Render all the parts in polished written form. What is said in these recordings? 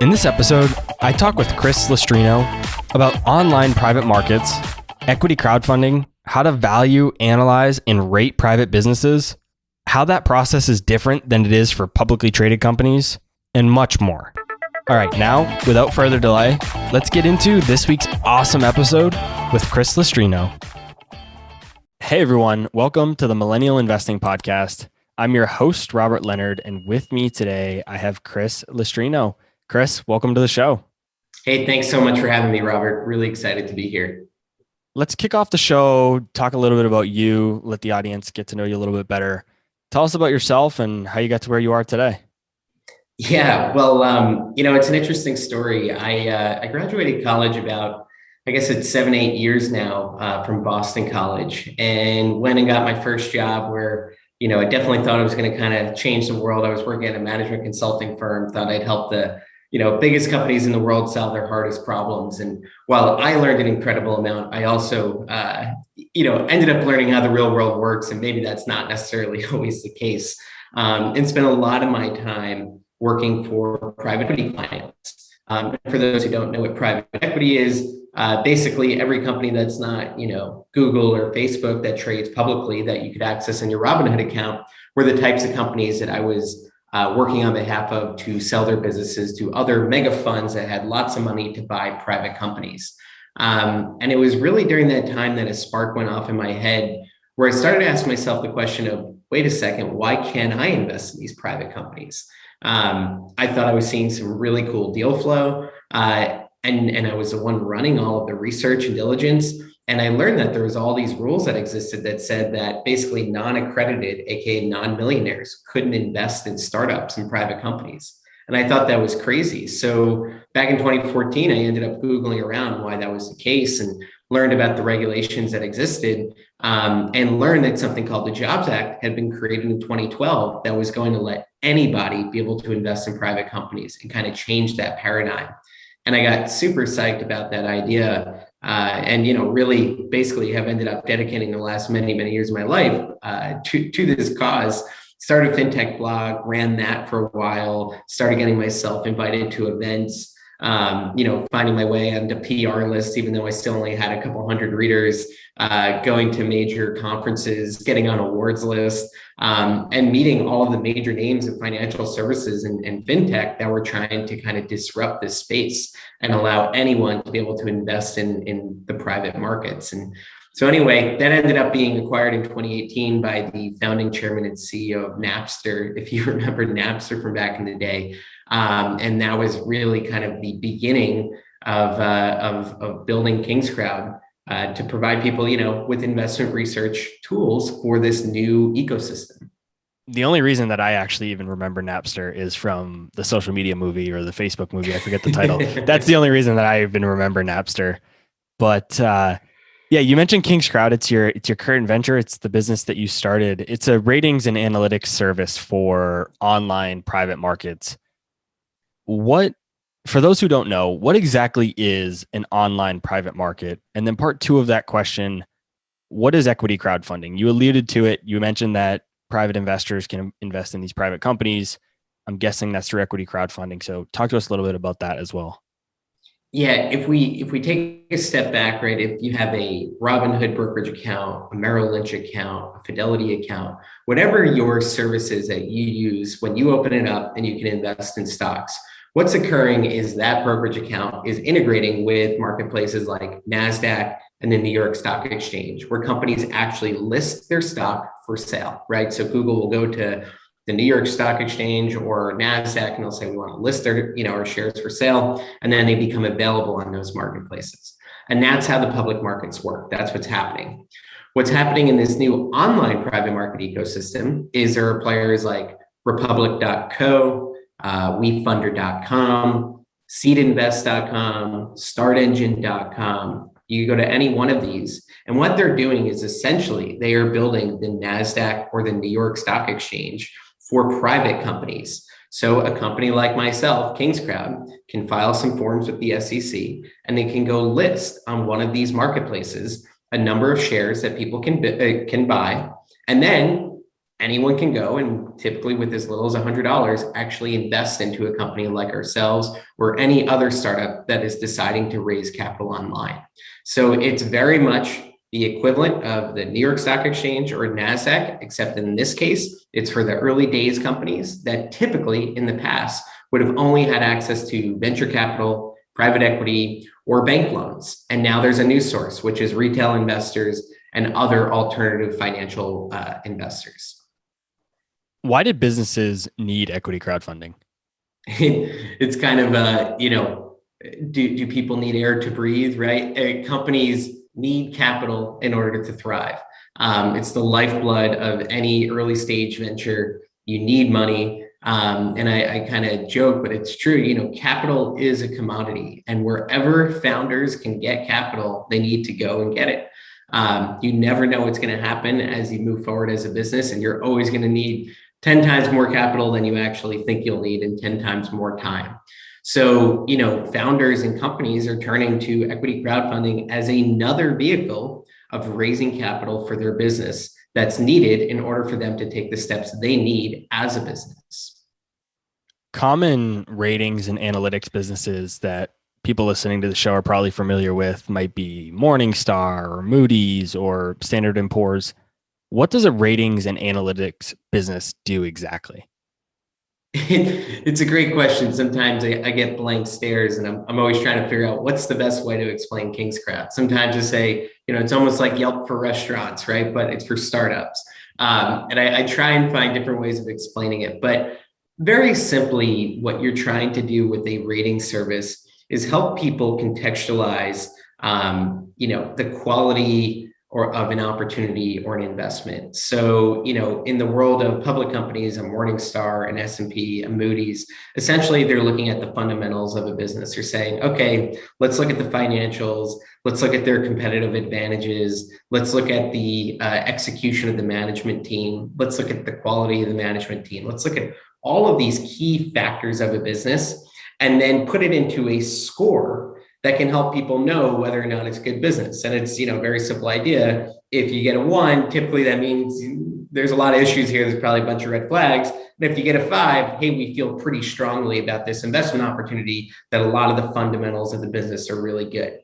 In this episode, I talk with Chris Lustrino about online private markets, equity crowdfunding, how to value, analyze, and rate private businesses, how that process is different than it is for publicly traded companies, and much more. All right, now, without further delay, let's get into this week's awesome episode with Chris Lustrino. Hey everyone, welcome to the Millennial Investing Podcast. I'm your host, Robert Leonard, and with me today, I have Chris Lustrino. Chris, welcome to the show. Hey, thanks so much for having me, Robert. Really excited to be here. Let's kick off the show, talk a little bit about you, let the audience get to know you a little bit better. Tell us about yourself and how you got to where you are today. Yeah, well, it's an interesting story. I graduated college about, I guess it's 7-8 years now from Boston College, and went and got my first job where, I definitely thought I was going to kind of change the world. I was working at a management consulting firm, thought I'd help the biggest companies in the world solve their hardest problems. And while I learned an incredible amount, I also, ended up learning how the real world works. And maybe that's not necessarily always the case. And spent a lot of my time working for private equity clients. For those who don't know what private equity is, basically every company that's not, Google or Facebook that trades publicly that you could access in your Robinhood account were the types of companies that I was working on behalf of to sell their businesses to other mega funds that had lots of money to buy private companies. And it was really during that time that a spark went off in my head where I started to ask myself the question of, wait a second, why can't I invest in these private companies? I thought I was seeing some really cool deal flow, and I was the one running all of the research and diligence. And I learned that there was all these rules that existed that said that basically non-accredited, aka non-millionaires, couldn't invest in startups and private companies. And I thought that was crazy. So back in 2014, I ended up Googling around why that was the case and learned about the regulations that existed, and learned that something called the Jobs Act had been created in 2012 that was going to let anybody be able to invest in private companies and kind of change that paradigm. And I got super psyched about that idea, and really basically have ended up dedicating the last many years of my life to this cause. Started a fintech blog, ran that for a while, started getting myself invited to events, finding my way onto PR lists, even though I still only had a couple hundred readers, going to major conferences, getting on awards lists, and meeting all of the major names of financial services and fintech that were trying to kind of disrupt this space and allow anyone to be able to invest in the private markets. And so anyway, that ended up being acquired in 2018 by the founding chairman and CEO of Napster, if you remember Napster from back in the day. And that was really kind of the beginning of building KingsCrowd to provide people, with investment research tools for this new ecosystem. The only reason that I actually even remember Napster is from the social media movie or the Facebook movie. I forget the title. That's the only reason that I even remember Napster. But yeah, you mentioned KingsCrowd. It's your current venture. It's the business that you started. It's a ratings and analytics service for online private markets. For those who don't know, what exactly is an online private market? And then part two of that question, what is equity crowdfunding? You alluded to it. You mentioned that private investors can invest in these private companies. I'm guessing that's through equity crowdfunding. So talk to us a little bit about that as well. Yeah, if we take a step back, right, if you have a Robinhood brokerage account, a Merrill Lynch account, a Fidelity account, whatever your service is that you use, when you open it up and you can invest in stocks, what's occurring is that brokerage account is integrating with marketplaces like NASDAQ and the New York Stock Exchange, where companies actually list their stock for sale, right? So Google will go to the New York Stock Exchange or NASDAQ, and they'll say, we want to list their, our shares for sale. And then they become available on those marketplaces. And that's how the public markets work. That's what's happening. What's happening in this new online private market ecosystem is there are players like Republic.co, WeFunder.com, SeedInvest.com, StartEngine.com. You go to any one of these, and what they're doing is essentially they are building the NASDAQ or the New York Stock Exchange for private companies. So a company like myself, KingsCrowd, can file some forms with the SEC, and they can go list on one of these marketplaces a number of shares that people can buy, and then anyone can go and typically with as little as $100 actually invest into a company like ourselves or any other startup that is deciding to raise capital online. So it's very much the equivalent of the New York Stock Exchange or NASDAQ, except in this case, it's for the early days companies that typically in the past would have only had access to venture capital, private equity, or bank loans. And now there's a new source, which is retail investors and other alternative financial investors. Why did businesses need equity crowdfunding? It's kind of do people need air to breathe, right? Companies need capital in order to thrive. It's the lifeblood of any early stage venture. You need money. And I kind of joke, but it's true. Capital is a commodity, and wherever founders can get capital, they need to go and get it. You never know what's going to happen as you move forward as a business, and you're always going to need 10 times more capital than you actually think you'll need and 10 times more time. So, founders and companies are turning to equity crowdfunding as another vehicle of raising capital for their business that's needed in order for them to take the steps they need as a business. Common ratings and analytics businesses that people listening to the show are probably familiar with might be Morningstar or Moody's or Standard & Poor's. What does a ratings and analytics business do exactly? It's a great question. Sometimes I get blank stares, and I'm always trying to figure out what's the best way to explain Kingscraft. Sometimes I say, it's almost like Yelp for restaurants, right? But it's for startups. And I try and find different ways of explaining it. But very simply, what you're trying to do with a rating service is help people contextualize, the quality or of an opportunity or an investment. So, in the world of public companies, a Morningstar, an S&P, a Moody's, essentially they're looking at the fundamentals of a business. They're saying, okay, let's look at the financials. Let's look at their competitive advantages. Let's look at the execution of the management team. Let's look at the quality of the management team. Let's look at all of these key factors of a business and then put it into a score that can help people know whether or not it's good business. And it's, very simple idea. If you get a 1, typically that means there's a lot of issues here. There's probably a bunch of red flags. And if you get a 5, hey, we feel pretty strongly about this investment opportunity, that a lot of the fundamentals of the business are really good.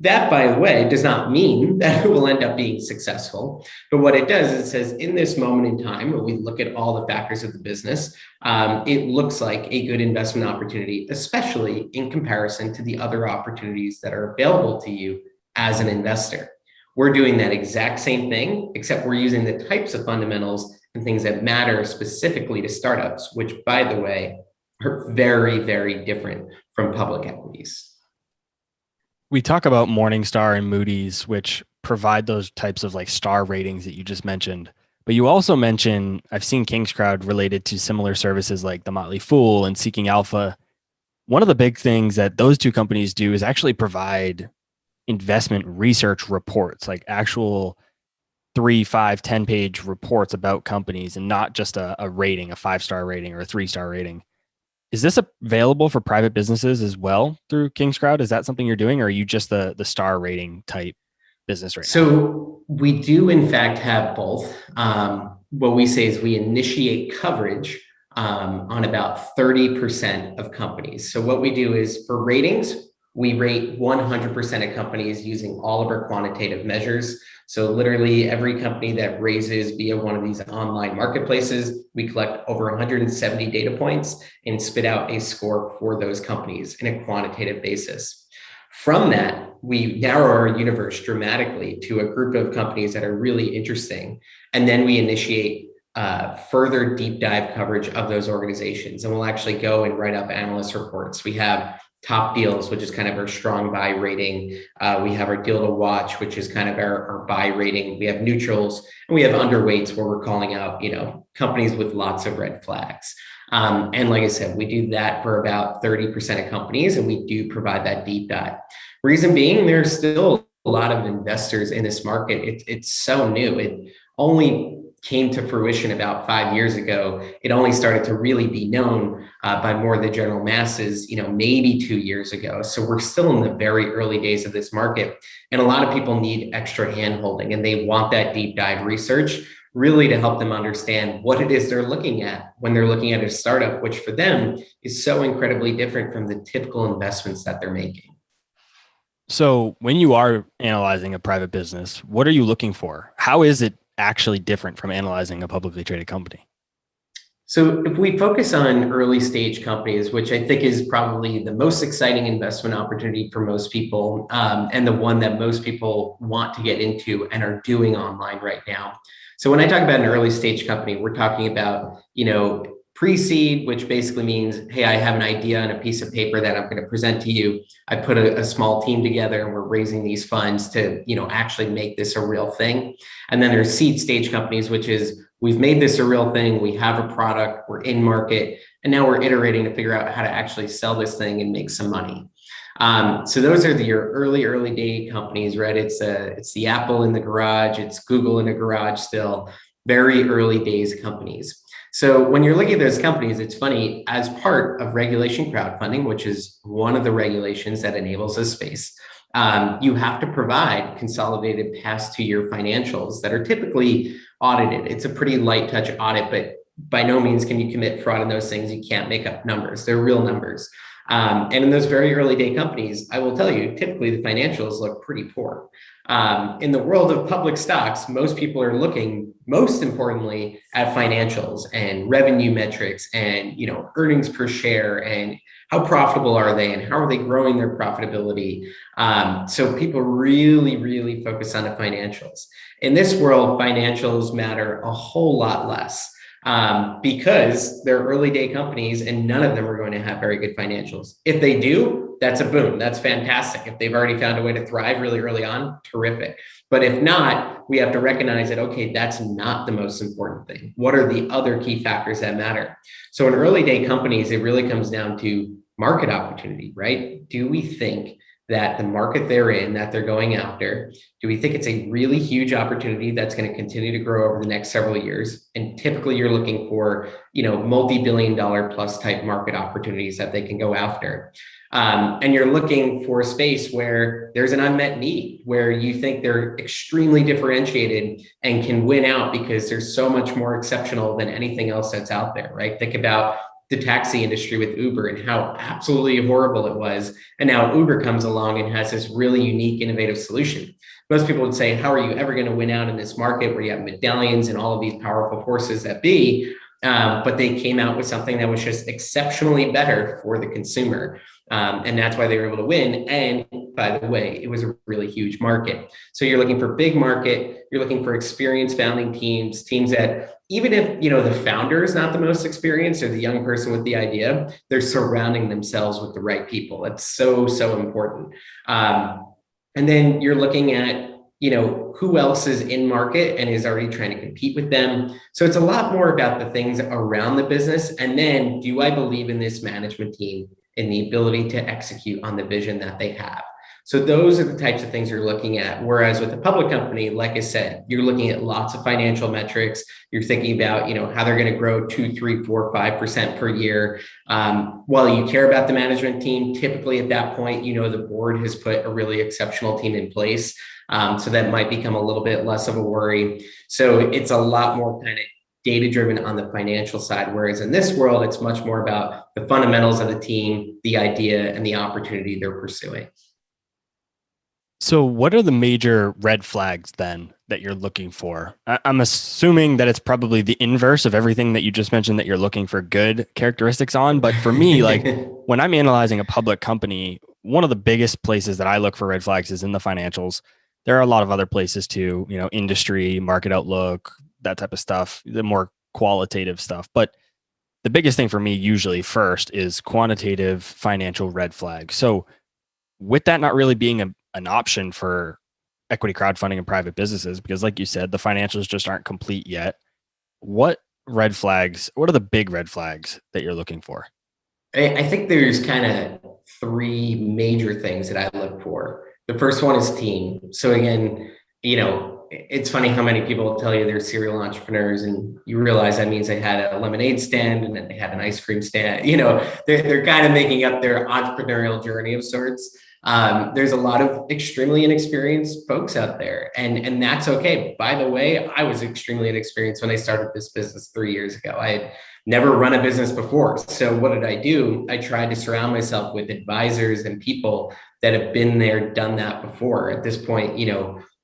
That, by the way, does not mean that it will end up being successful. But what it does is it says in this moment in time, where we look at all the factors of the business, it looks like a good investment opportunity, especially in comparison to the other opportunities that are available to you as an investor. We're doing that exact same thing, except we're using the types of fundamentals and things that matter specifically to startups, which, by the way, are very, very different from public equities. We talk about Morningstar and Moody's, which provide those types of like star ratings that you just mentioned. But you also mention, I've seen Kingscrowd related to similar services like The Motley Fool and Seeking Alpha. One of the big things that those two companies do is actually provide investment research reports, like actual 3, 5, 10-page reports about companies and not just a rating, a 5-star rating or a 3-star rating. Is this available for private businesses as well through Kingscrowd? Is that something you're doing, or are you just the star rating type business right now? So we do, in fact, have both. What we say is we initiate coverage on about 30% of companies. So what we do is for ratings, we rate 100% of companies using all of our quantitative measures. So literally every company that raises via one of these online marketplaces, we collect over 170 data points and spit out a score for those companies in a quantitative basis. From that, we narrow our universe dramatically to a group of companies that are really interesting. And then we initiate further deep dive coverage of those organizations. And we'll actually go and write up analyst reports. We have top deals, which is kind of our strong buy rating. We have our deal to watch, which is kind of our buy rating. We have neutrals, and we have underweights where we're calling out, companies with lots of red flags. And like I said, we do that for about 30% of companies, and we do provide that deep dive. Reason being, there's still a lot of investors in this market. It's so new. It only came to fruition about 5 years ago. It only started to really be known by more of the general masses, maybe 2 years ago. So we're still in the very early days of this market. And a lot of people need extra handholding, and they want that deep dive research really to help them understand what it is they're looking at when they're looking at a startup, which for them is so incredibly different from the typical investments that they're making. So when you are analyzing a private business, what are you looking for? How is it actually different from analyzing a publicly traded company? So if we focus on early stage companies, which I think is probably the most exciting investment opportunity for most people, and the one that most people want to get into and are doing online right now. So when I talk about an early stage company, we're talking about, pre-seed, which basically means, hey, I have an idea on a piece of paper that I'm going to present to you. I put a small team together and we're raising these funds to, actually make this a real thing. And then there's seed stage companies, which is we've made this a real thing. We have a product, we're in market, and now we're iterating to figure out how to actually sell this thing and make some money. So those are your early day companies, right? It's the Apple in the garage, it's Google in the garage still, very early days companies. So when you're looking at those companies, it's funny, as part of regulation crowdfunding, which is one of the regulations that enables this space, you have to provide consolidated past 2-year financials that are typically audited. It's a pretty light touch audit, but by no means can you commit fraud in those things. You can't make up numbers. They're real numbers. And in those very early day companies, I will tell you, typically the financials look pretty poor. In the world of public stocks, most people are looking most importantly at financials and revenue metrics and earnings per share and how profitable are they and how are they growing their profitability. So people really focus on the financials. In this world, financials matter a whole lot less. Because they're early day companies and none of them are going to have very good financials. If they do, that's a boom. That's fantastic. If they've already found a way to thrive really early on, terrific. But if not, we have to recognize that, okay, that's not the most important thing. What are the other key factors that matter? So in early day companies, it really comes down to market opportunity, right? Do we think that the market they're in, that they're going after, do we think it's a really huge opportunity that's going to continue to grow over the next several years? And typically you're looking for, multi-billion-dollar plus type market opportunities that they can go after. And you're looking for a space where there's an unmet need, where you think they're extremely differentiated and can win out because they're so much more exceptional than anything else that's out there, right? Think about the taxi industry with Uber and how absolutely horrible it was. And now Uber comes along and has this really unique, innovative solution. Most people would say, how are you ever going to win out in this market where you have medallions and all of these powerful forces that be? But they came out with something that was just exceptionally better for the consumer. And that's why they were able to win. And by the way, it was a really huge market. So you're looking for big market, you're looking for experienced founding teams that even if, the founder is not the most experienced or the young person with the idea, they're surrounding themselves with the right people. That's so important. And then you're looking at, who else is in market and is already trying to compete with them. So it's a lot more about the things around the business. And then, do I believe in this management team and the ability to execute on the vision that they have? So those are the types of things you're looking at. Whereas with a public company, like I said, you're looking at lots of financial metrics. You're thinking about, how they're going to grow 2, 3, 4, 5% per year. While you care about the management team, typically at that point, the board has put a really exceptional team in place. So that might become a little bit less of a worry. So it's a lot more kind of data driven on the financial side. Whereas in this world, it's much more about the fundamentals of the team, the idea, and the opportunity they're pursuing. So what are the major red flags then that you're looking for? I'm assuming that it's probably the inverse of everything that you just mentioned that you're looking for good characteristics on. But for me, like when I'm analyzing a public company, one of the biggest places that I look for red flags is in the financials. There are a lot of other places too, industry, market outlook, that type of stuff, the more qualitative stuff. But the biggest thing for me usually first is quantitative financial red flags. So with that not really being an option for equity crowdfunding and private businesses, because like you said, the financials just aren't complete yet. What are the big red flags that you're looking for? I think there's kind of 3 major things that I look for. The first one is team. So again, it's funny how many people tell you they're serial entrepreneurs and you realize that means they had a lemonade stand and then they had an ice cream stand. They're kind of making up their entrepreneurial journey of sorts. There's a lot of extremely inexperienced folks out there, and that's okay. By the way, I was extremely inexperienced when I started this business 3 years ago. I had never run a business before. So what did I do? I tried to surround myself with advisors and people that have been there, done that before. At this point,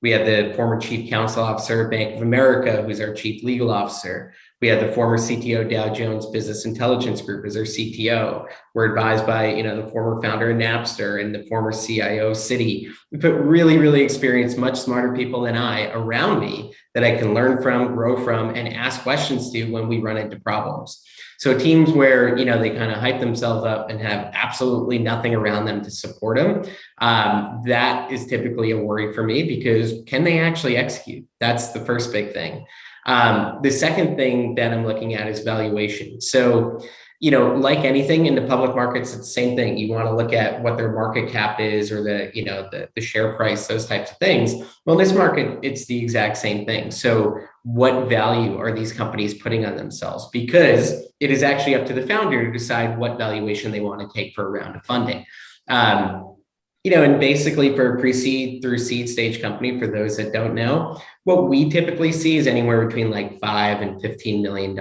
we had the former chief counsel officer of Bank of America, who's our chief legal officer. We had the former CTO Dow Jones Business Intelligence Group as our CTO. We're advised by the former founder of Napster and the former CIO of Citi. We put really, really experienced, much smarter people than I around me that I can learn from, grow from, and ask questions to when we run into problems. So teams where they kind of hype themselves up and have absolutely nothing around them to support them, that is typically a worry for me, because can they actually execute? That's the first big thing. The second thing that I'm looking at is valuation. So, like anything in the public markets, it's the same thing. You want to look at what their market cap is, or the share price, those types of things. Well, in this market, it's the exact same thing. So what value are these companies putting on themselves? Because it is actually up to the founder to decide what valuation they want to take for a round of funding. And basically for a pre-seed through seed stage company, for those that don't know, what we typically see is anywhere between like $5 and $15 million.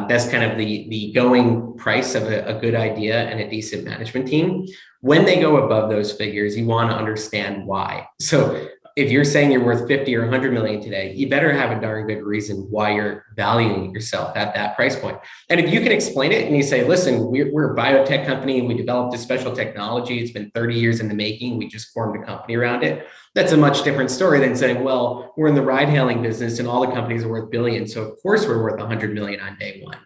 That's kind of the going price of a good idea and a decent management team. When they go above those figures, you want to understand why. So if you're saying you're worth 50 or 100 million today, you better have a darn good reason why you're valuing yourself at that price point. And if you can explain it and you say, listen, we're a biotech company and we developed this special technology. It's been 30 years in the making. We just formed a company around it. That's a much different story than saying, well, we're in the ride hailing business and all the companies are worth billions. So of course we're worth 100 million on day one.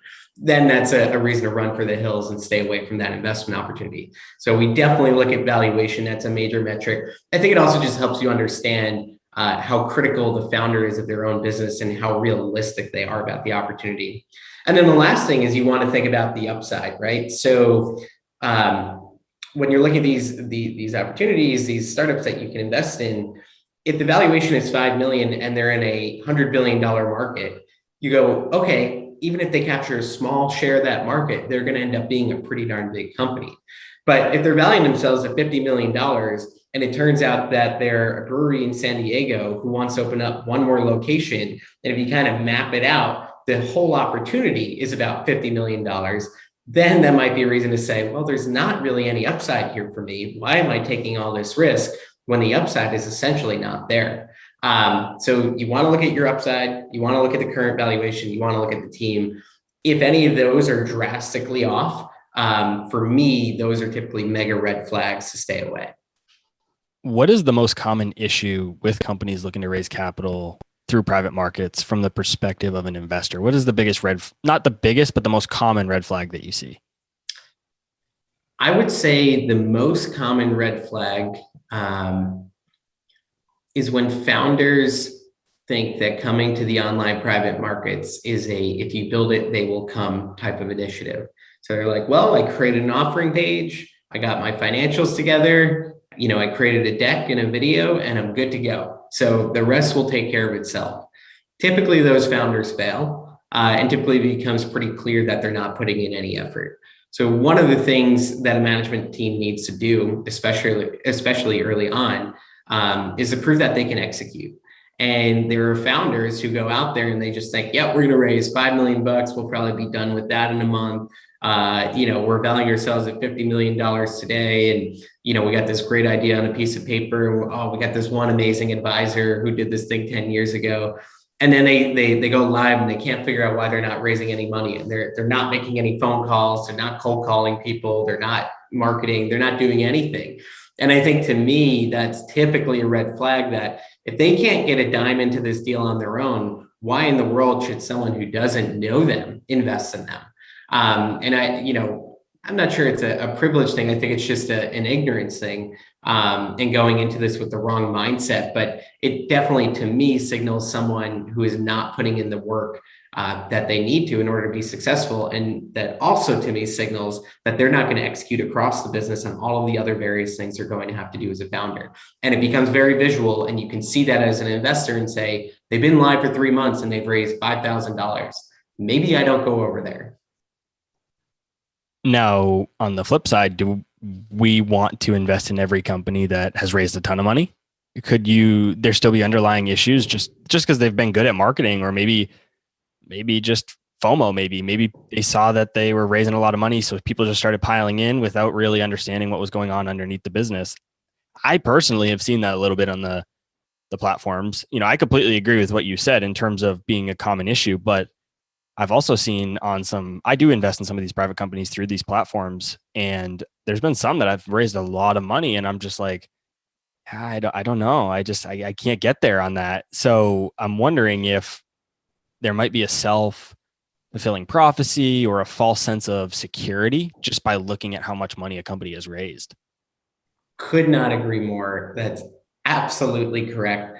Then that's a reason to run for the hills and stay away from that investment opportunity. So we definitely look at valuation. That's a major metric. I think it also just helps you understand how critical the founder is of their own business and how realistic they are about the opportunity. And then the last thing is you want to think about the upside, right? So when you're looking at these opportunities, these startups that you can invest in, if the valuation is 5 million and they're in a $100 billion market, you go, okay, even if they capture a small share of that market, they're going to end up being a pretty darn big company. But if they're valuing themselves at $50 million and it turns out that they're a brewery in San Diego who wants to open up one more location, and if you kind of map it out, the whole opportunity is about $50 million, then that might be a reason to say, well, there's not really any upside here for me. Why am I taking all this risk when the upside is essentially not there? So you want to look at your upside, you want to look at the current valuation, you want to look at the team. If any of those are drastically off, for me, those are typically mega red flags to stay away. What is the most common issue with companies looking to raise capital through private markets from the perspective of an investor? What is the biggest not the biggest, but the most common red flag that you see? I would say the most common red flag is when founders think that coming to the online private markets is if you build it, they will come type of initiative. So they're like, well, I created an offering page, I got my financials together, I created a deck and a video, and I'm good to go. So the rest will take care of itself. Typically, those founders fail, and typically it becomes pretty clear that they're not putting in any effort. So one of the things that a management team needs to do, especially early on, is to prove that they can execute. And there are founders who go out there and they just think, yeah, we're going to raise $5 million. We'll probably be done with that in a month. We're valuing ourselves at $50 million today. And, we got this great idea on a piece of paper. Oh, we got this one amazing advisor who did this thing 10 years ago. And then they go live and they can't figure out why they're not raising any money. And they're not making any phone calls. They're not cold calling people. They're not marketing. They're not doing anything. And I think to me, that's typically a red flag that if they can't get a dime into this deal on their own, why in the world should someone who doesn't know them invest in them? And I'm not sure it's a privilege thing. I think it's just an ignorance thing, and going into this with the wrong mindset. But it definitely, to me, signals someone who is not putting in the work that they need to in order to be successful. And that also, to me, signals that they're not going to execute across the business on all of the other various things they're going to have to do as a founder. And it becomes very visual. And you can see that as an investor and say, they've been live for 3 months and they've raised $5,000. Maybe I don't go over there. Now, on the flip side, do we want to invest in every company that has raised a ton of money? Could you there still be underlying issues just because they've been good at marketing, or maybe just FOMO, maybe they saw that they were raising a lot of money, so people just started piling in without really understanding what was going on underneath the business. I personally have seen that a little bit on the platforms. I completely agree with what you said in terms of being a common issue, but I've also seen on some, I do invest in some of these private companies through these platforms. And there's been some that I've raised a lot of money and I'm just like, I don't know. I can't get there on that. So I'm wondering if there might be a self fulfilling prophecy or a false sense of security just by looking at how much money a company has raised. Could not agree more. That's absolutely correct.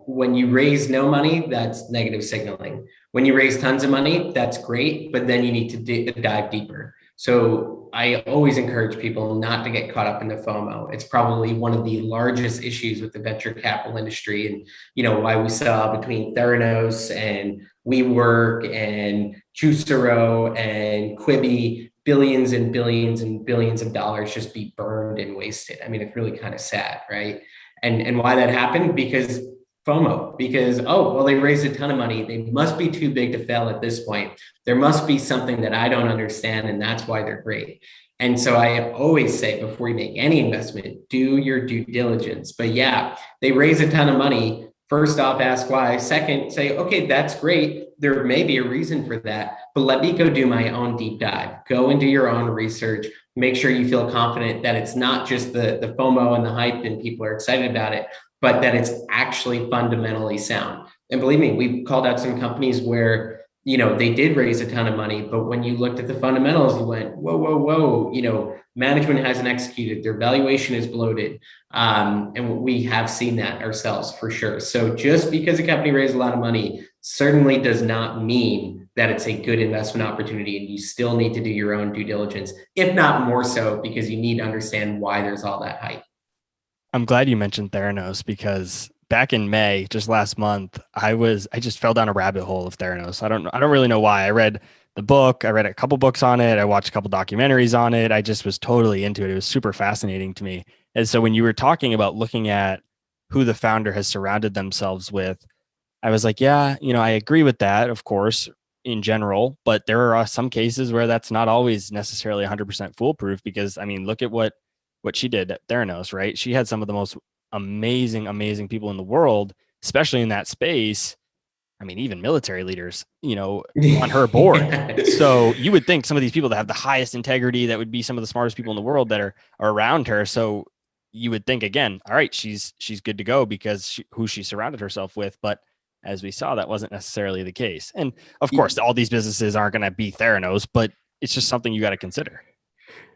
When you raise no money, that's negative signaling. When you raise tons of money, that's great, but then you need to dive deeper. So I always encourage people not to get caught up in the FOMO. It's probably one of the largest issues with the venture capital industry, and why we saw between Theranos and WeWork and Juicero and Quibi billions and billions and billions of dollars just be burned and wasted. I mean, it's really kind of sad, right? And why that happened? Because FOMO, because oh well, they raised a ton of money. They must be too big to fail at this point. There must be something that I don't understand, and that's why they're great. And so I always say before you make any investment, do your due diligence. But yeah, they raise a ton of money. First off, ask why. Second, say, okay, that's great. There may be a reason for that, but let me go do my own deep dive. Go and do your own research. Make sure you feel confident that it's not just the FOMO and the hype and people are excited about it, but that it's actually fundamentally sound. And believe me, we've called out some companies where they did raise a ton of money, but when you looked at the fundamentals, you went, whoa, whoa, whoa, management hasn't executed, their valuation is bloated. And we have seen that ourselves for sure. So just because a company raised a lot of money certainly does not mean that it's a good investment opportunity, and you still need to do your own due diligence, if not more so, because you need to understand why there's all that hype. I'm glad you mentioned Theranos because back in May, just last month, I just fell down a rabbit hole of Theranos. I don't really know why. I read the book, I read a couple books on it, I watched a couple documentaries on it. I just was totally into it. It was super fascinating to me. And so when you were talking about looking at who the founder has surrounded themselves with, I was like, yeah, I agree with that, of course, in general, but there are some cases where that's not always necessarily 100% foolproof because I mean, look at what she did at Theranos, right? She had some of the most amazing people in the world, especially in that space. I mean, even military leaders, on her board. So you would think some of these people that have the highest integrity, that would be some of the smartest people in the world that are around her. So you would think again, all right, she's good to go because who she surrounded herself with. But as we saw, that wasn't necessarily the case. And of course, all these businesses aren't going to be Theranos, but it's just something you got to consider.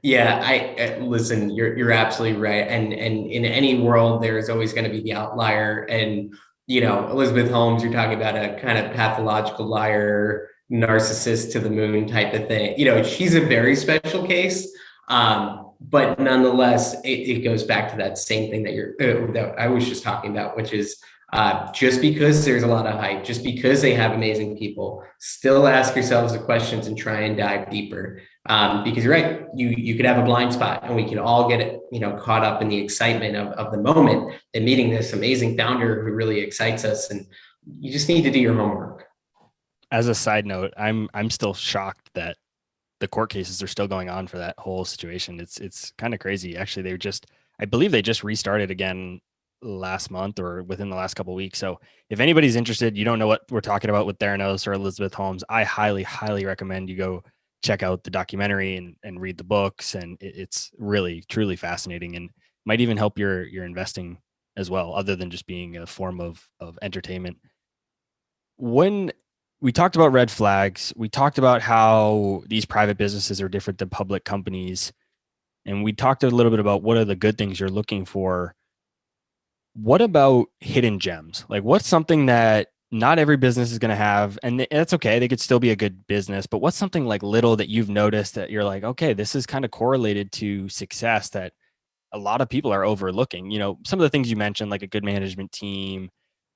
Yeah, I listen. You're absolutely right. And in any world, there's always going to be the outlier. And Elizabeth Holmes, you're talking about a kind of pathological liar, narcissist to the moon type of thing. She's a very special case. But nonetheless, it goes back to that same thing that I was just talking about, which is just because there's a lot of hype, just because they have amazing people, still ask yourselves the questions and try and dive deeper. Because you're right, you could have a blind spot, and we can all get caught up in the excitement of the moment and meeting this amazing founder who really excites us, and you just need to do your homework. As a side note, I'm still shocked that the court cases are still going on for that whole situation. It's kind of crazy. Actually, I believe they just restarted again last month or within the last couple of weeks. So if anybody's interested, you don't know what we're talking about with Theranos or Elizabeth Holmes, I highly recommend you go check out the documentary and read the books. And it's really truly fascinating and might even help your investing as well, other than just being a form of entertainment. When we talked about red flags, we talked about how these private businesses are different than public companies, and we talked a little bit about what are the good things you're looking for. What about hidden gems? Like, what's something that not every business is going to have? And that's okay. They could still be a good business, but what's something like little that you've noticed that you're like, okay, this is kind of correlated to success that a lot of people are overlooking? Some of the things you mentioned, like a good management team,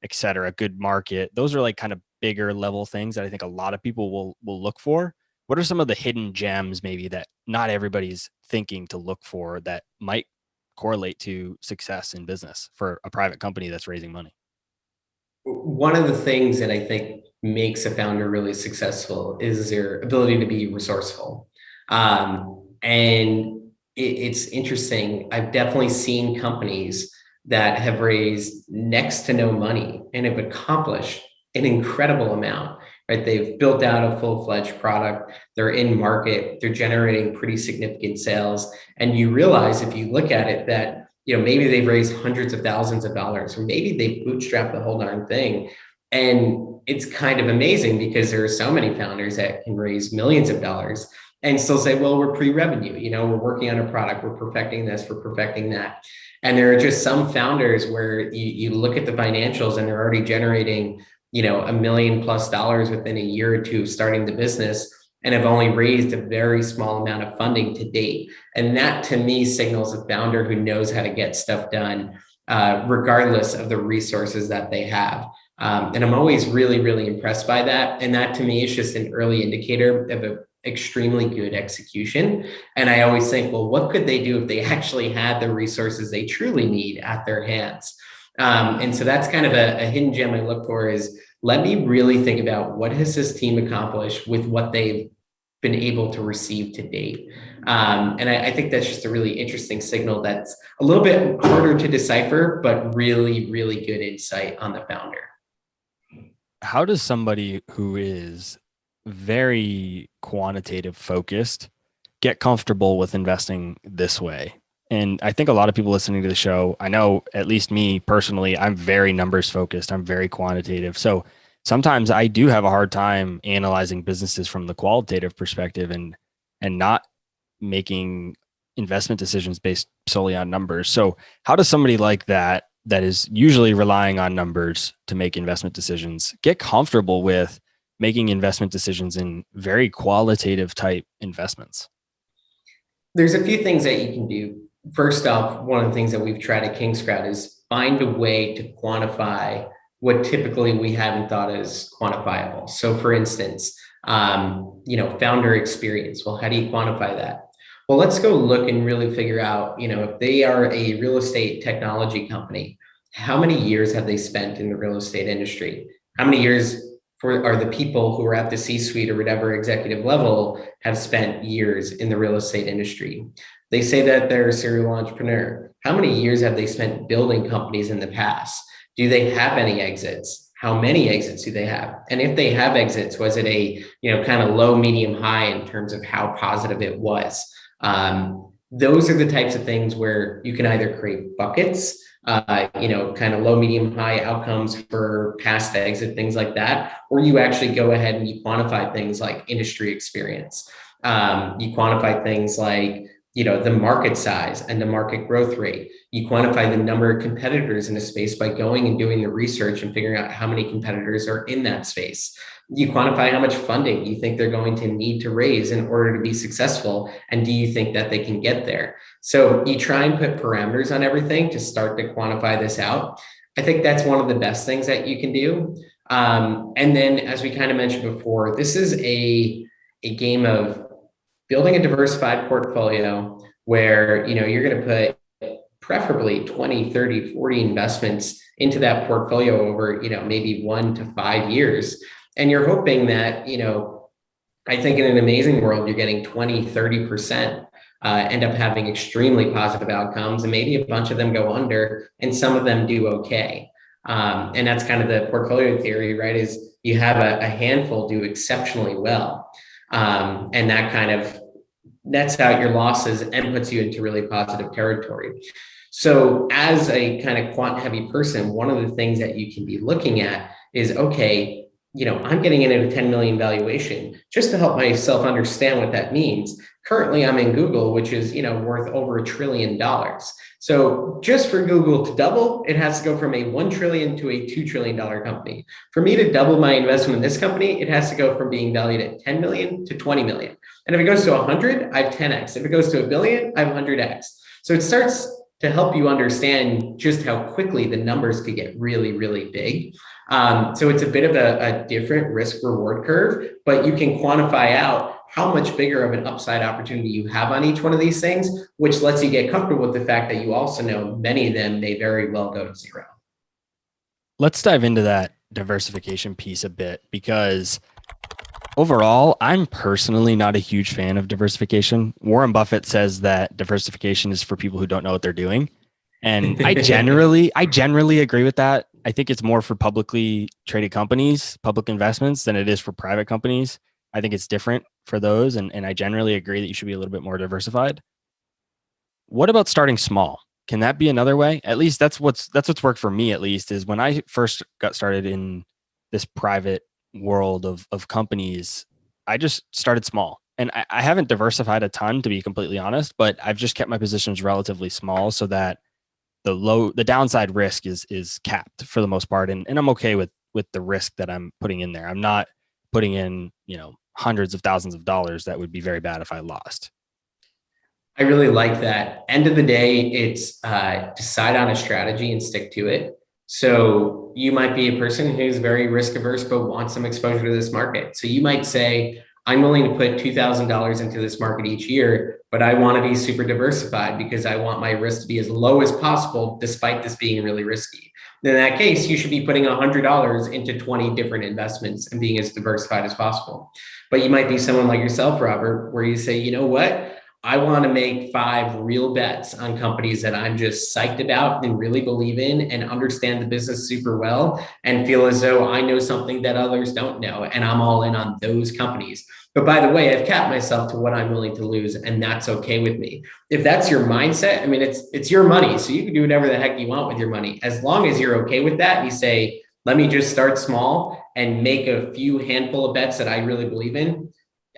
et cetera, good market. Those are like kind of bigger level things that I think a lot of people will look for. what are some of the hidden gems maybe that not everybody's thinking to look for that might correlate to success in business for a private company that's raising money? One of the things that I think makes a founder really successful is their ability to be resourceful. And it's interesting. I've definitely seen companies that have raised next to no money and have accomplished an incredible amount, right? They've built out a full-fledged product. They're in market. They're generating pretty significant sales. And you realize if you look at it that maybe they've raised hundreds of thousands of dollars, or maybe they bootstrapped the whole darn thing. And it's kind of amazing because there are so many founders that can raise millions of dollars and still say, well, we're pre-revenue, we're working on a product, we're perfecting this, we're perfecting that. And there are just some founders where you look at the financials and they're already generating, $1 million+ within a year or two of starting the business, and have only raised a very small amount of funding to date. And that to me signals a founder who knows how to get stuff done, regardless of the resources that they have. And I'm always really, really impressed by that. And that to me is just an early indicator of an extremely good execution. And I always think, well, what could they do if they actually had the resources they truly need at their hands? And so that's kind of a hidden gem I look for is, let me really think about what has this team accomplished with what they've been able to receive to date. And I think that's just a really interesting signal that's a little bit harder to decipher, but really, really good insight on the founder. How does somebody who is very quantitative focused get comfortable with investing this way? And I think a lot of people listening to the show, I know at least me personally, I'm very numbers focused. I'm very quantitative. So sometimes I do have a hard time analyzing businesses from the qualitative perspective and not making investment decisions based solely on numbers. So how does somebody like that is usually relying on numbers to make investment decisions get comfortable with making investment decisions in very qualitative type investments? There's a few things that you can do. First off, one of the things that we've tried at King's Crowd is find a way to quantify what typically we haven't thought as quantifiable. So for instance, founder experience. Well, how do you quantify that? Well, let's go look and really figure out, if they are a real estate technology company, how many years have they spent in the real estate industry? How many years are the people who are at the C-suite or whatever executive level have spent years in the real estate industry? They say that they're a serial entrepreneur. How many years have they spent building companies in the past? Do they have any exits? How many exits do they have? And if they have exits, was it a kind of low, medium, high in terms of how positive it was? Those are the types of things where you can either create buckets, kind of low, medium, high outcomes for past exit, things like that, or you actually go ahead and you quantify things like industry experience. You quantify things like the market size and the market growth rate. You quantify the number of competitors in a space by going and doing the research and figuring out how many competitors are in that space. You quantify how much funding you think they're going to need to raise in order to be successful, and do you think that they can get there? So you try and put parameters on everything to start to quantify this out. I think that's one of the best things that you can do. And then, as we kind of mentioned before, this is a game of building a diversified portfolio where you're going to put preferably 20, 30, 40 investments into that portfolio over maybe 1 to 5 years. And you're hoping that I think in an amazing world you're getting 20, 30% end up having extremely positive outcomes, and maybe a bunch of them go under and some of them do okay. And that's kind of the portfolio theory, right? Is you have a handful do exceptionally well. And that kind of nets out your losses and puts you into really positive territory. So as a kind of quant heavy person, one of the things that you can be looking at is, okay, I'm getting in at a 10 million valuation. Just to help myself understand what that means, currently I'm in Google, which is worth over $1 trillion. So just for Google to double, it has to go from a $1 trillion to a $2 trillion company. For me to double my investment in this company, it has to go from being valued at 10 million to 20 million. And if it goes to 100, I have 10x. If it goes to a billion, I have 100x. So it starts to help you understand just how quickly the numbers could get really, really big. So it's a bit of a different risk reward curve, but you can quantify out how much bigger of an upside opportunity you have on each one of these things, which lets you get comfortable with the fact that you also know many of them may very well go to zero. Let's dive into that diversification piece a bit because overall, I'm personally not a huge fan of diversification. Warren Buffett says that diversification is for people who don't know what they're doing. And I generally agree with that. I think it's more for publicly traded companies, public investments, than it is for private companies. I think it's different for those. And I generally agree that you should be a little bit more diversified. What about starting small? Can that be another way? At least that's what's worked for me, at least, is when I first got started in this private world of companies, I just started small. And I haven't diversified a ton, to be completely honest, but I've just kept my positions relatively small so that the downside risk is capped for the most part. And I'm okay with the risk that I'm putting in there. I'm not putting in, hundreds of thousands of dollars that would be very bad if I lost. I really like that. End of the day, it's decide on a strategy and stick to it. So you might be a person who's very risk averse, but wants some exposure to this market. So you might say, I'm willing to put $2,000 into this market each year, but I want to be super diversified because I want my risk to be as low as possible, despite this being really risky. In that case, you should be putting $100 into 20 different investments and being as diversified as possible. But you might be someone like yourself, Robert, where you say, you know what? I want to make 5 real bets on companies that I'm just psyched about and really believe in and understand the business super well and feel as though I know something that others don't know. And I'm all in on those companies. But by the way, I've capped myself to what I'm willing to lose, and that's okay with me. If that's your mindset, I mean, it's your money. So you can do whatever the heck you want with your money. As long as you're okay with that and you say, let me just start small and make a few handful of bets that I really believe in.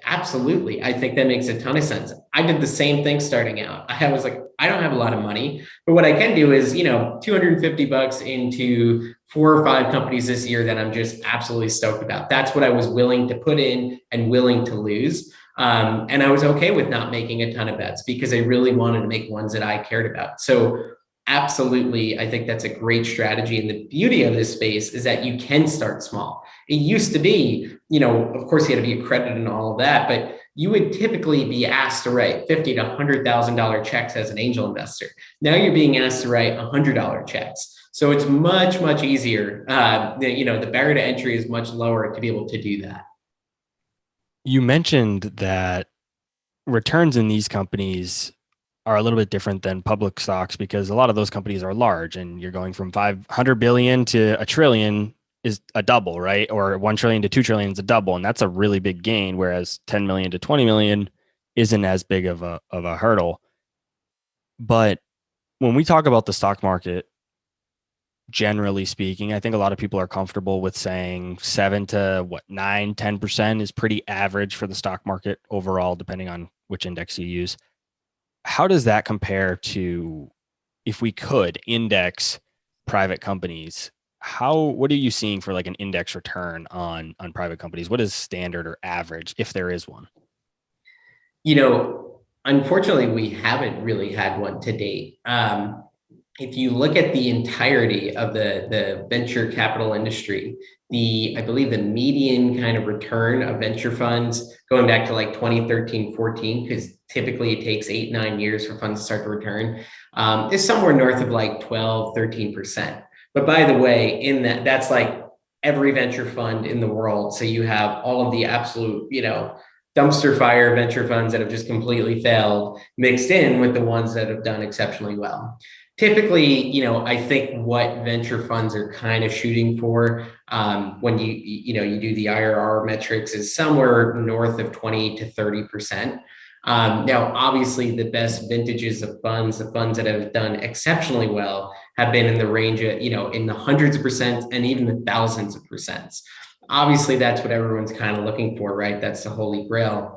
Absolutely. I think that makes a ton of sense. I did the same thing starting out. I was like, I don't have a lot of money, but what I can do is, $250 into 4 or 5 companies this year that I'm just absolutely stoked about. That's what I was willing to put in and willing to lose. And I was okay with not making a ton of bets because I really wanted to make ones that I cared about. So absolutely, I think that's a great strategy. And the beauty of this space is that you can start small. It used to be, of course, you had to be accredited and all of that, but you would typically be asked to write $50,000 to $100,000 checks as an angel investor. Now you're being asked to write $100 checks. So it's much, much easier. The barrier to entry is much lower to be able to do that. You mentioned that returns in these companies are a little bit different than public stocks because a lot of those companies are large and you're going from 500 billion to a trillion is a double, right? Or 1 trillion to 2 trillion is a double. And that's a really big gain. Whereas 10 million to 20 million isn't as big of a hurdle. But when we talk about the stock market, generally speaking, I think a lot of people are comfortable with saying 7 to 9, 10% is pretty average for the stock market overall, depending on which index you use. How does that compare to if we could index private companies? What are you seeing for like an index return on private companies? What is standard or average if there is one? Unfortunately, we haven't really had one to date. If you look at the entirety of the venture capital industry, I believe the median kind of return of venture funds going back to like 2013, 14, because typically it takes 8, 9 years for funds to start to return, is somewhere north of like 12, 13%. But by the way, that's like every venture fund in the world. So you have all of the absolute, dumpster fire venture funds that have just completely failed mixed in with the ones that have done exceptionally well. Typically, I think what venture funds are kind of shooting for when you do the IRR metrics is somewhere north of 20 to 30%. Now, obviously, the best vintages of funds, the funds that have done exceptionally well, have been in the range of, in the hundreds of percent and even the thousands of percents. Obviously, that's what everyone's kind of looking for, right? That's the holy grail.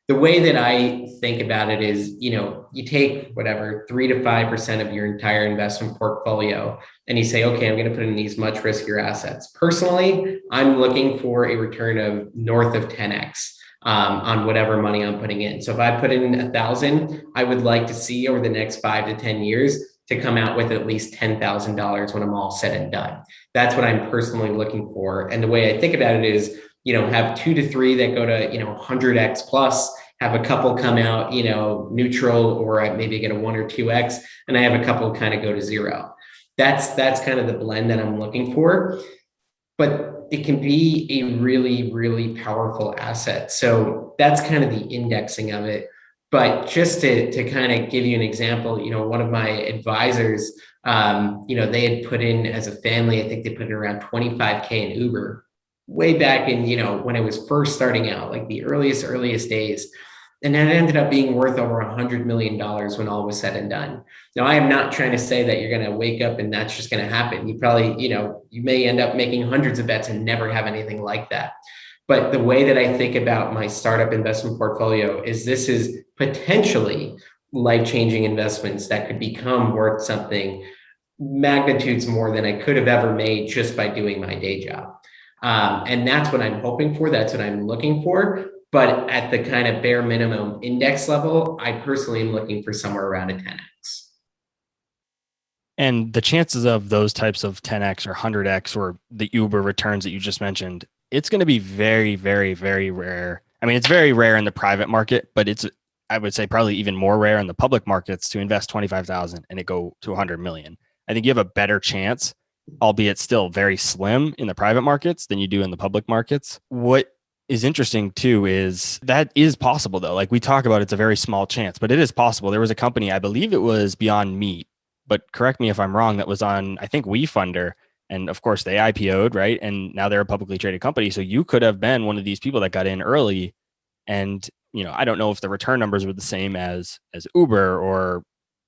The way that I think about it is, you take whatever 3 to 5% of your entire investment portfolio and you say, okay, I'm going to put in these much riskier assets. Personally, I'm looking for a return of north of 10x. On whatever money I'm putting in. So if I put in 1,000, I would like to see over the next 5 to 10 years to come out with at least $10,000 when I'm all said and done. That's what I'm personally looking for. And the way I think about it is, have 2 to 3 that go to, 100x plus, have a couple come out, neutral, or I maybe get a 1 or 2x, and I have a couple kind of go to zero. That's kind of the blend that I'm looking for. But it can be a really, really powerful asset. So that's kind of the indexing of it. But just to kind of give you an example, one of my advisors, they had put in as a family, I think they put in around 25K in Uber way back in, when it was first starting out, like the earliest days. And that ended up being worth over $100 million when all was said and done. Now, I am not trying to say that you're going to wake up and that's just going to happen. You probably, you may end up making hundreds of bets and never have anything like that. But the way that I think about my startup investment portfolio is this is potentially life-changing investments that could become worth something magnitudes more than I could have ever made just by doing my day job. And that's what I'm hoping for. That's what I'm looking for. But at the kind of bare minimum index level, I personally am looking for somewhere around a 10x. And the chances of those types of 10x or 100x or the Uber returns that you just mentioned, it's going to be very, very, very rare. I mean, it's very rare in the private market, but I would say probably even more rare in the public markets to invest 25,000 and it go to 100 million. I think you have a better chance, albeit still very slim in the private markets than you do in the public markets. What is interesting too is that is possible though. Like we talk about, it's a very small chance, but it is possible. There was a company, I believe it was Beyond Meat, but correct me if I'm wrong, that was on, I think, WeFunder. And of course they IPO'd, right? And now they're a publicly traded company. So you could have been one of these people that got in early. And, I don't know if the return numbers were the same as Uber or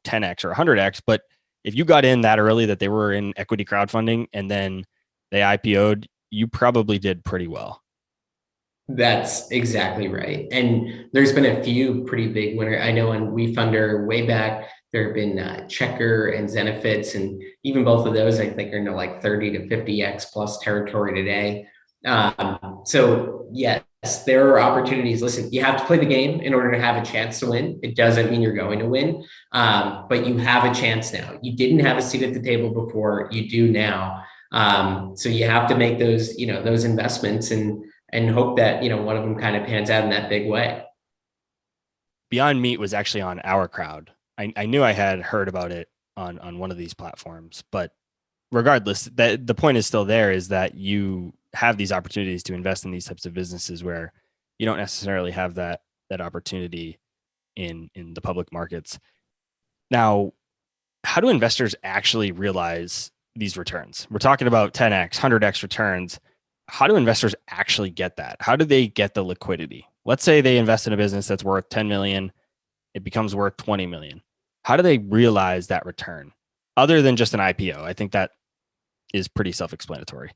10x or 100x, but if you got in that early that they were in equity crowdfunding and then they IPO'd, you probably did pretty well. That's exactly right. And there's been a few pretty big winners. I know on WeFunder way back, there have been Checker and Zenefits, and even both of those, I think, are into like 30 to 50x plus territory today. So yes, there are opportunities. Listen, you have to play the game in order to have a chance to win. It doesn't mean you're going to win, but you have a chance now. You didn't have a seat at the table before, you do now. So you have to make those, those investments and hope that, one of them kind of pans out in that big way. Beyond Meat was actually on our crowd. I knew I had heard about it on one of these platforms, but regardless, that the point is still there, is that you have these opportunities to invest in these types of businesses where you don't necessarily have that opportunity in the public markets. Now, how do investors actually realize these returns? We're talking about 10x, 100x returns. How do investors actually get that? How do they get the liquidity? Let's say they invest in a business that's worth 10 million, it becomes worth 20 million. How do they realize that return other than just an IPO? I think that is pretty self-explanatory.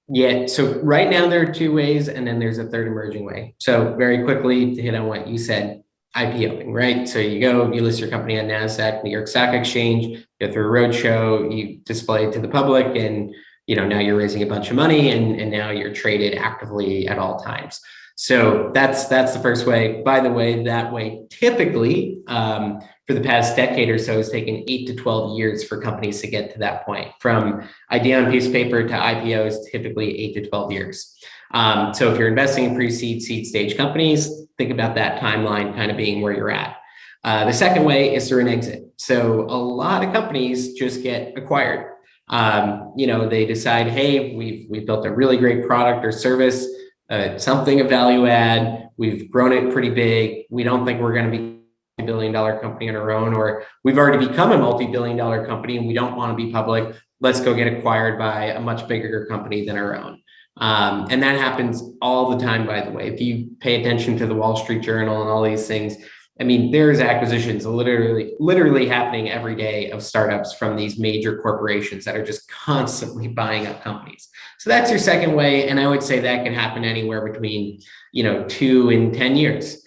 Yeah. So right now there are two ways, and then there's a third emerging way. So very quickly to hit on what you said, IPOing, right? So you list your company on NASDAQ, New York Stock Exchange, go through a roadshow, you display it to the public, and now you're raising a bunch of money, and now you're traded actively at all times. So that's the first way. By the way, that way typically for the past decade or so has taken 8 to 12 years for companies to get to that point. From idea on a piece of paper to IPOs, typically 8 to 12 years. So if you're investing in pre-seed, seed stage companies, think about that timeline kind of being where you're at. The second way is through an exit. So a lot of companies just get acquired. They decide, hey, we've built a really great product or service, something of value add. We've grown it pretty big. We don't think we're going to be a $1 billion company on our own, or we've already become a multi-billion-dollar company and we don't want to be public. Let's go get acquired by a much bigger company than our own. And that happens all the time, by the way. If you pay attention to the Wall Street Journal and all these things, I mean, there's acquisitions literally happening every day of startups from these major corporations that are just constantly buying up companies. So that's your second way. And I would say that can happen anywhere between, 2 and 10 years.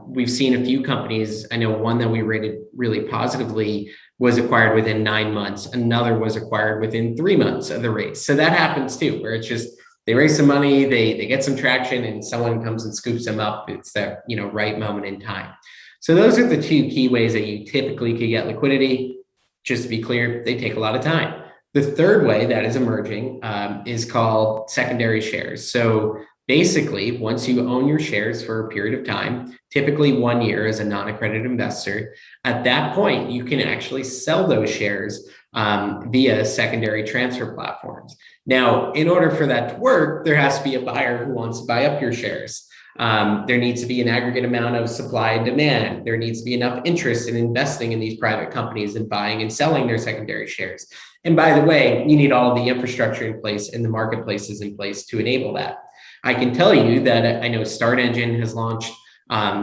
We've seen a few companies. I know one that we rated really positively was acquired within 9 months. Another was acquired within 3 months of the raise. So that happens too, where it's just, they raise some money, they get some traction, and someone comes and scoops them up. It's that right moment in time. So those are the two key ways that you typically could get liquidity. Just to be clear, they take a lot of time. The third way that is emerging is called secondary shares. So Basically, once you own your shares for a period of time, typically 1 year as a non-accredited investor, at that point, you can actually sell those shares via secondary transfer platforms. Now, in order for that to work, there has to be a buyer who wants to buy up your shares. There needs to be an aggregate amount of supply and demand. There needs to be enough interest in investing in these private companies and buying and selling their secondary shares. And by the way, you need all of the infrastructure in place and the marketplaces in place to enable that. I can tell you that I know Start Engine has launched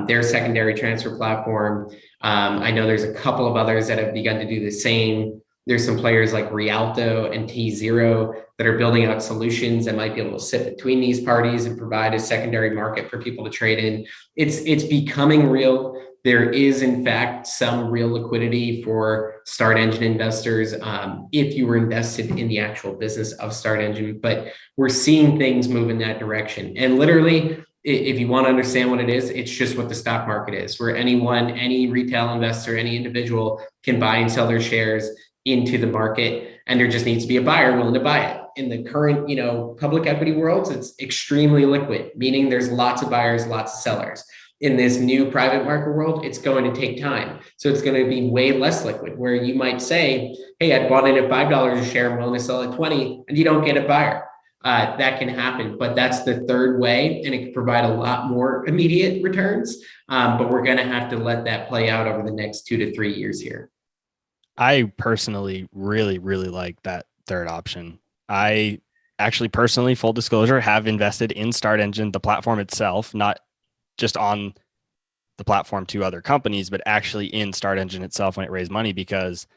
their secondary transfer platform. I know there's a couple of others that have begun to do the same. There's some players like Rialto and T0 that are building out solutions that might be able to sit between these parties and provide a secondary market for people to trade in. It's becoming real. There is, in fact, some real liquidity for Start Engine investors if you were invested in the actual business of Start Engine. But we're seeing things move in that direction. And literally, if you want to understand what it is, it's just what the stock market is, where anyone, any retail investor, any individual can buy and sell their shares into the market, and there just needs to be a buyer willing to buy it. In the current, public equity worlds, it's extremely liquid, meaning there's lots of buyers, lots of sellers. In this new private market world, it's going to take time. So it's going to be way less liquid, where you might say, hey, I bought in at $5 a share, I'm willing to sell at 20, and you don't get a buyer. That can happen, but that's the third way, and it can provide a lot more immediate returns. But we're going to have to let that play out over the next 2 to 3 years here. I personally really, really like that third option. I actually personally, full disclosure, have invested in Start Engine, the platform itself, not just on the platform to other companies, but actually in Start Engine itself when it raised money, because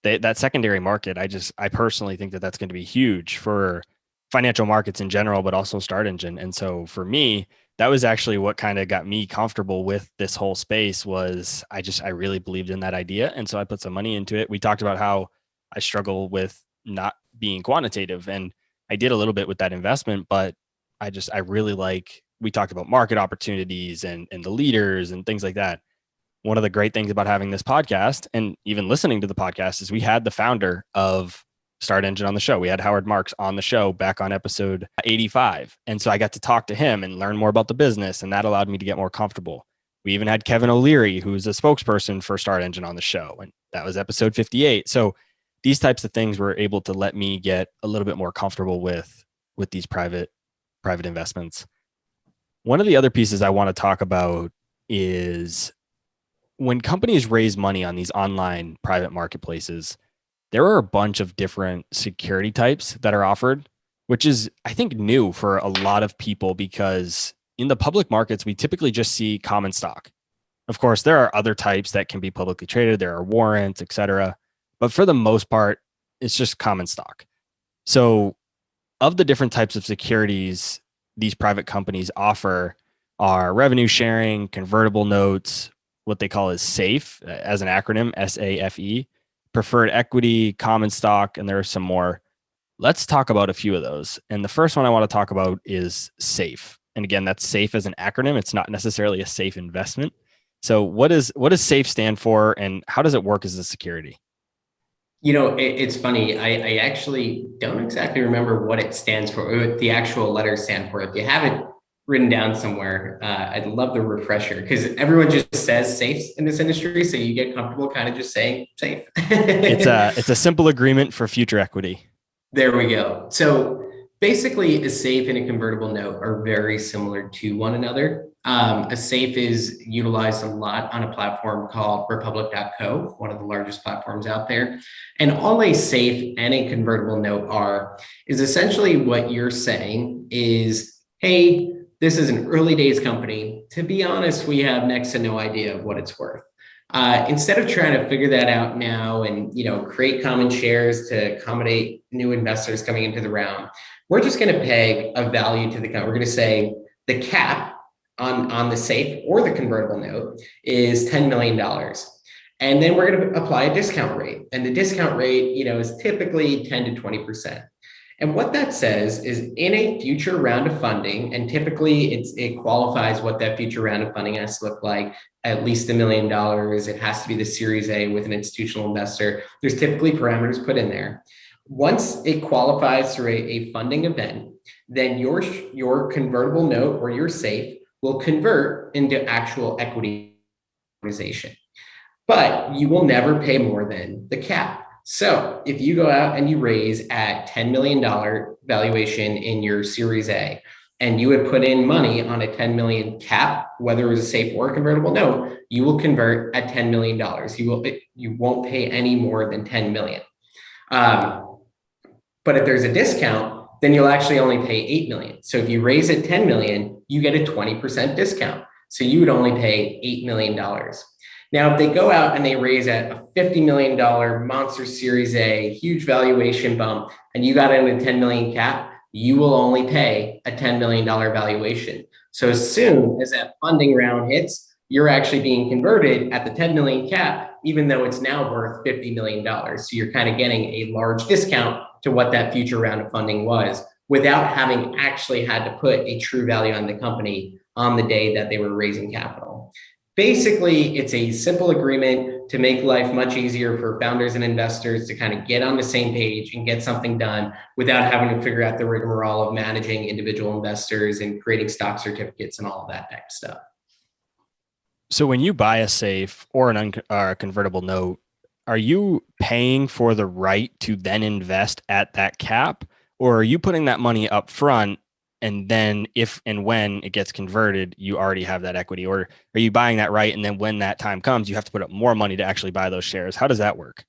that secondary market, I personally think that that's going to be huge for financial markets in general, but also Start Engine. And so for me, that was actually what kind of got me comfortable with this whole space. Was I really believed in that idea. And so I put some money into it. We talked about how I struggle with not being quantitative, and I did a little bit with that investment, but I really like, we talked about market opportunities and the leaders and things like that. One of the great things about having this podcast and even listening to the podcast is we had the founder of Start Engine on the show. We had Howard Marks on the show back on episode 85. And so I got to talk to him and learn more about the business, and that allowed me to get more comfortable. We even had Kevin O'Leary, who's a spokesperson for Start Engine, on the show, and that was episode 58. So these types of things were able to let me get a little bit more comfortable with these private investments. One of the other pieces I want to talk about is when companies raise money on these online private marketplaces, there are a bunch of different security types that are offered, which is, I think, new for a lot of people, because in the public markets, we typically just see common stock. Of course, there are other types that can be publicly traded. There are warrants, et cetera. But for the most part, it's just common stock. So of the different types of securities these private companies offer are revenue sharing, convertible notes, what they call is SAFE, as an acronym, SAFE, preferred equity, common stock, and there are some more. Let's talk about a few of those. And the first one I want to talk about is SAFE. And again, that's SAFE as an acronym. It's not necessarily a safe investment. So what does SAFE stand for, and how does it work as a security? It's funny. I actually don't exactly remember what it stands for, or what the actual letters stand for. If you have it written down somewhere, I'd love the refresher, because everyone just says safes in this industry. So you get comfortable kind of just saying safe. It's a simple agreement for future equity. There we go. So basically, a safe and a convertible note are very similar to one another. A safe is utilized a lot on a platform called Republic.co, one of the largest platforms out there. And all a safe and a convertible note is essentially what you're saying is, hey, this is an early days company. To be honest, we have next to no idea of what it's worth. Instead of trying to figure that out now and create common shares to accommodate new investors coming into the round, we're just going to peg a value to the company. We're going to say the cap on the safe or the convertible note is $10 million. And then we're going to apply a discount rate. And the discount rate, is typically 10 to 20%. And what that says is, in a future round of funding, and typically it qualifies what that future round of funding has to look like, at least $1 million. It has to be the Series A with an institutional investor. There's typically parameters put in there. Once it qualifies through a funding event, then your convertible note or your safe will convert into actual equity organization. But you will never pay more than the cap. So if you go out and you raise at $10 million valuation in your Series A, and you would put in money on a 10 million cap, whether it was a safe or a convertible note, you will convert at $10 million. You won't pay any more than 10 million. But if there's a discount, then you'll actually only pay 8 million. So if you raise it 10 million, you get a 20% discount. So you would only pay $8 million. Now, if they go out and they raise at a $50 million monster Series A, huge valuation bump, and you got in a 10 million cap, you will only pay a $10 million valuation. So as soon as that funding round hits, you're actually being converted at the 10 million cap, even though it's now worth $50 million. So you're kind of getting a large discount to what that future round of funding was without having actually had to put a true value on the company on the day that they were raising capital. Basically, it's a simple agreement to make life much easier for founders and investors to kind of get on the same page and get something done without having to figure out the rigmarole of managing individual investors and creating stock certificates and all of that type of stuff. So when you buy a safe or a convertible note, are you paying for the right to then invest at that cap, or are you putting that money up front and then if and when it gets converted, you already have that equity? Or are you buying that right and then when that time comes, you have to put up more money to actually buy those shares? How does that work?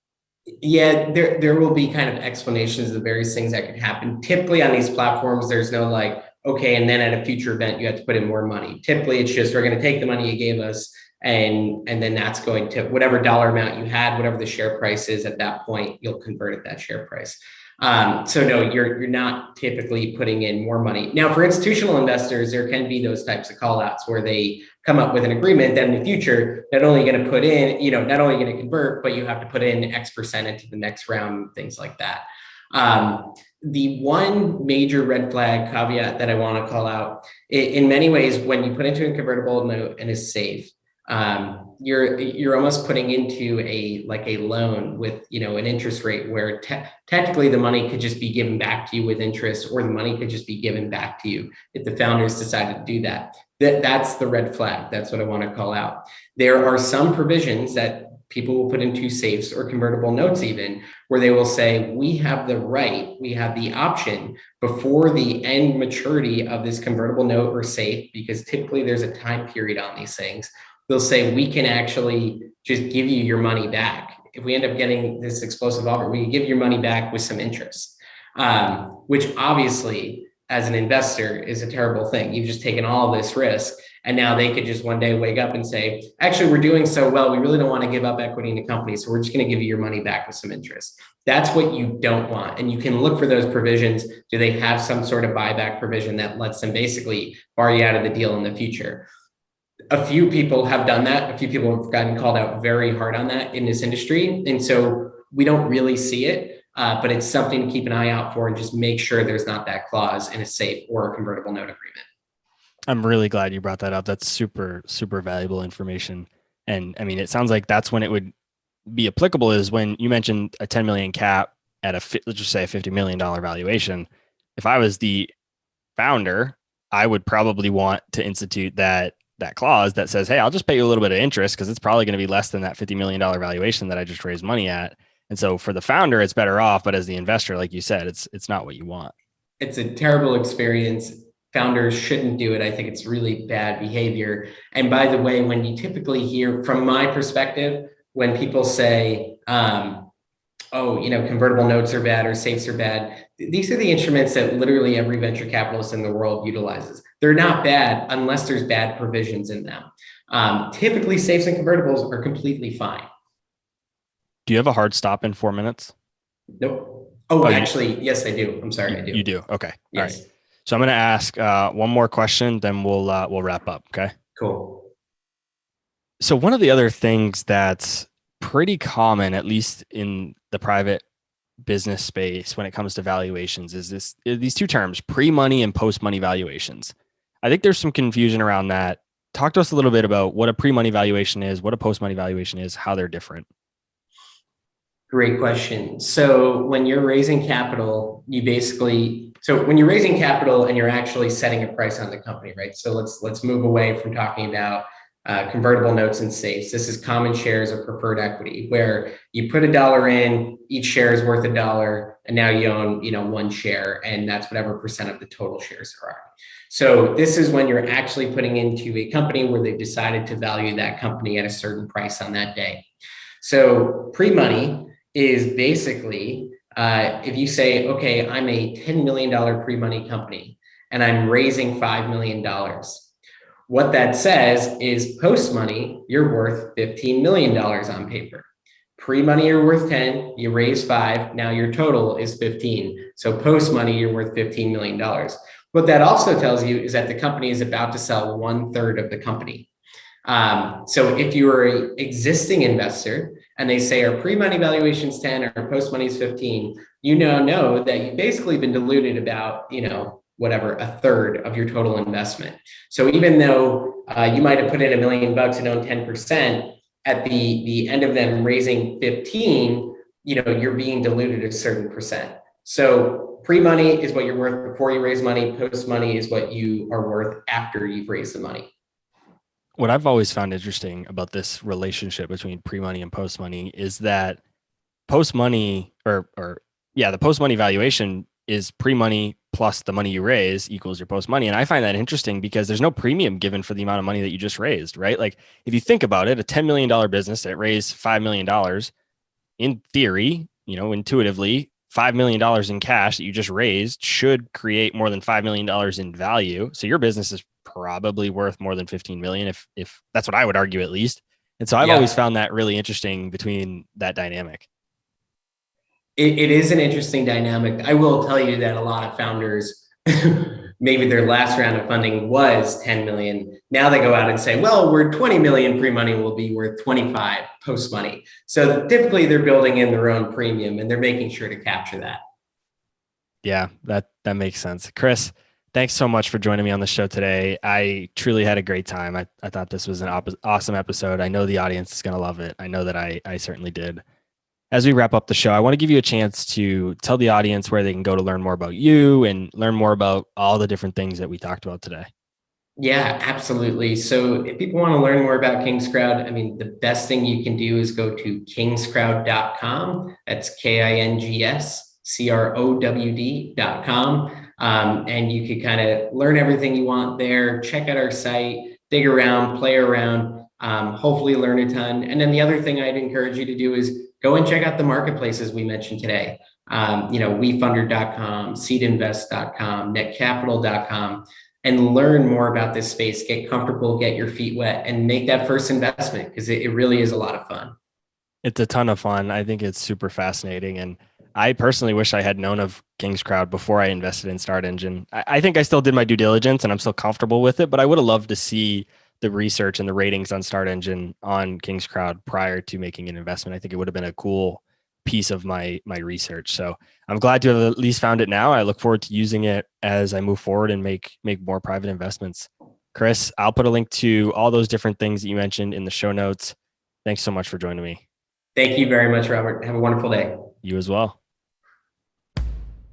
Yeah, there will be kind of explanations of the various things that could happen. Typically on these platforms, there's no like, okay, and then at a future event, you have to put in more money. Typically, it's just we're going to take the money you gave us, and then that's going to whatever dollar amount you had, whatever the share price is at that point, you'll convert at that share price. So no, you're not typically putting in more money. Now, for institutional investors, there can be those types of call outs where they come up with an agreement that in the future, not only going to put in, not only going to convert, but you have to put in X% into the next round, things like that. The one major red flag caveat that I want to call out, in many ways, when you put into a convertible note and is safe, you're almost putting into a loan with an interest rate where technically the money could just be given back to you with interest, or the money could just be given back to you if the founders decided to do that. That's the red flag. That's what I want to call out. There are some provisions that people will put into safes or convertible notes even, where they will say, we have the right, we have the option before the end maturity of this convertible note or safe, because typically there's a time period on these things. They'll say, we can actually just give you your money back. If we end up getting this explosive offer, we can give your money back with some interest, which obviously as an investor is a terrible thing. You've just taken all this risk, and now they could just one day wake up and say, actually, we're doing so well, we really don't want to give up equity in the company, so we're just going to give you your money back with some interest. That's what you don't want. And you can look for those provisions. Do they have some sort of buyback provision that lets them basically bar you out of the deal in the future? A few people have done that. A few people have gotten called out very hard on that in this industry. And so we don't really see it, but it's something to keep an eye out for and just make sure there's not that clause in a safe or a convertible note agreement. I'm really glad you brought that up. That's super, super valuable information. And I mean, it sounds like that's when it would be applicable, is when you mentioned a 10 million cap at let's just say a $50 million valuation. If I was the founder, I would probably want to institute that clause that says, hey, I'll just pay you a little bit of interest because it's probably going to be less than that $50 million valuation that I just raised money at. And so for the founder, it's better off. But as the investor, like you said, it's not what you want. It's a terrible experience. Founders shouldn't do it. I think it's really bad behavior. And by the way, when you typically hear, from my perspective, when people say, convertible notes are bad or safes are bad, these are the instruments that literally every venture capitalist in the world utilizes. They're not bad unless there's bad provisions in them. Typically, safes and convertibles are completely fine. Do you have a hard stop in 4 minutes? Nope. Actually, yes, I do. I'm sorry, I do. You do? Okay. Yes. All right. So I'm going to ask one more question, then we'll wrap up. Okay. Cool. So one of the other things that's pretty common, at least in the private business space when it comes to valuations, is these two terms, pre-money and post-money valuations. I think there's some confusion around that. Talk to us a little bit about what a pre-money valuation is, what a post-money valuation is, how they're different. Great question. So when you're raising capital, you basically, so when you're raising capital and you're actually setting a price on the company, right? So let's move away from talking about convertible notes and safes. This is common shares or preferred equity, where you put $1 in, each share is worth $1, and now you own, one share, and that's whatever percent of the total shares there are. So this is when you're actually putting into a company where they've decided to value that company at a certain price on that day. So pre-money is basically if you say, okay, I'm a $10 million pre-money company and I'm raising $5 million. What that says is post-money, you're worth $15 million on paper. Pre-money, you're worth 10, you raise 5, now your total is 15. So post-money, you're worth $15 million. What that also tells you is that the company is about to sell 1/3 of the company. So if you are an existing investor and they say our pre-money valuation is 10 or post-money is 15, you now know that you've basically been diluted about, whatever, 1/3 of your total investment. So even though you might have put in $1 million and own 10%, at the end of them raising 15, you're being diluted a certain percent. So pre-money is what you're worth before you raise money. Post-money is what you are worth after you've raised the money. What I've always found interesting about this relationship between pre-money and post-money is that post-money the post-money valuation is pre-money plus the money you raise equals your post-money. And I find that interesting because there's no premium given for the amount of money that you just raised, right? Like if you think about it, a $10 million business that raised $5 million, in theory, intuitively, $5 million in cash that you just raised should create more than $5 million in value. So your business is probably worth more than 15 million, if that's what I would argue at least. And so I've always found that really interesting between that dynamic. It is an interesting dynamic. I will tell you that a lot of founders, maybe their last round of funding was 10 million. Now they go out and say, well, we're 20 million pre-money, will be worth 25 post-money. So typically they're building in their own premium and they're making sure to capture that. Yeah, that makes sense. Chris, thanks so much for joining me on the show today. I truly had a great time. I thought this was an awesome episode. I know the audience is going to love it. I know that I certainly did. As we wrap up the show, I want to give you a chance to tell the audience where they can go to learn more about you and learn more about all the different things that we talked about today. Yeah, absolutely. So if people want to learn more about Kingscrowd, the best thing you can do is go to kingscrowd.com. That's KINGSCROWD.com. And you can kind of learn everything you want there. Check out our site, dig around, play around, hopefully learn a ton. And then the other thing I'd encourage you to do is go and check out the marketplaces we mentioned today. WeFunder.com, SeedInvest.com, NetCapital.com, and learn more about this space. Get comfortable, get your feet wet, and make that first investment because it really is a lot of fun. It's a ton of fun. I think it's super fascinating. And I personally wish I had known of Kingscrowd before I invested in Start Engine. I think I still did my due diligence and I'm still comfortable with it, but I would have loved to see the research and the ratings on Start Engine on Kingscrowd prior to making an investment. I think it would have been a cool piece of my research. So I'm glad to have at least found it now. I look forward to using it as I move forward and make more private investments. Chris, I'll put a link to all those different things that you mentioned in the show notes. Thanks so much for joining me. Thank you very much, Robert. Have a wonderful day. You as well.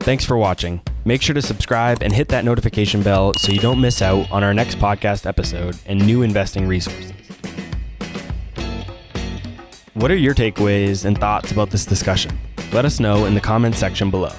Thanks for watching. Make sure to subscribe and hit that notification bell so you don't miss out on our next podcast episode and new investing resources. What are your takeaways and thoughts about this discussion? Let us know in the comments section below.